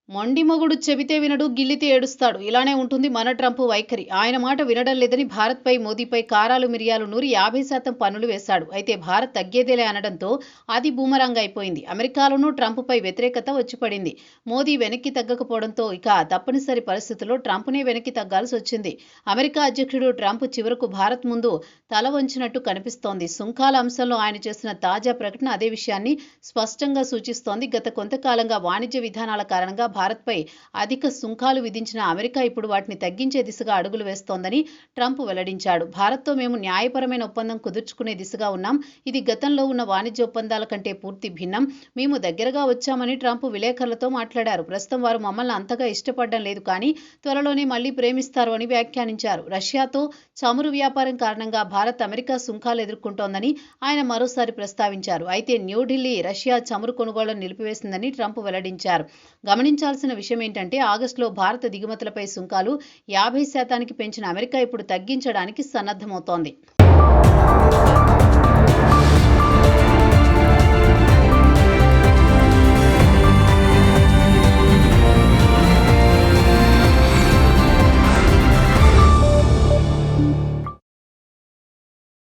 మొండి మొగుడు చెబితే వినడు, గిల్లితే ఏడుస్తాడు. ఇలానే ఉంటుంది మన ట్రంప్ వైఖరి. ఆయన మాట వినడం లేదని భారత్పై, మోదీపై కారాలు మిరియాలు నూరి 50% పన్నులు వేశాడు. అయితే భారత్ తగ్గేదేలే అనడంతో అది బూమరాంగ్ అయిపోయింది. అమెరికాలోనూ ట్రంప్పై వ్యతిరేకత వచ్చిపడింది. మోదీ వెనక్కి తగ్గకపోవడంతో ఇక తప్పనిసరి పరిస్థితుల్లో ట్రంప్నే వెనక్కి తగ్గాల్సి వచ్చింది. అమెరికా అధ్యక్షుడు ట్రంప్ చివరకు భారత్ ముందు తల వంచినట్టు కనిపిస్తోంది. సుంకాల అంశంలో ఆయన చేసిన తాజా ప్రకటన అదే విషయాన్ని స్పష్టంగా సూచిస్తోంది. గత కొంతకాలంగా వాణిజ్య విధానాల కారణంగా భారత్పై అధిక సుంకాలు విధించిన అమెరికా ఇప్పుడు వాటిని తగ్గించే దిశగా అడుగులు వేస్తోందని ట్రంప్ వెల్లడించాడు. భారత్తో మేము న్యాయపరమైన ఒప్పందం కుదుర్చుకునే దిశగా ఉన్నాం. ఇది గతంలో ఉన్న వాణిజ్య ఒప్పందాల కంటే పూర్తి భిన్నం. మేము దగ్గరగా వచ్చామని ట్రంప్ విలేకరులతో మాట్లాడారు. ప్రస్తుతం వారు మమ్మల్ని అంతగా ఇష్టపడడం లేదు, కానీ త్వరలోనే మళ్లీ ప్రేమిస్తారు అని వ్యాఖ్యానించారు. రష్యాతో చమురు వ్యాపారం కారణంగా భారత్ అమెరికా సుంకాలు ఎదుర్కొంటోందని ఆయన మరోసారి ప్రస్తావించారు. అయితే న్యూఢిల్లీ రష్యా చమురు కొనుగోళ్లను నిలిపివేసిందని ట్రంప్ వెల్లడించారు. గమనించాల్సిన విషయం ఏంటంటే ఆగస్టులో భారత దిగుమతులపై సుంకాలు 50% పెంచిన అమెరికా ఇప్పుడు తగ్గించడానికి సన్నద్ధమవుతోంది.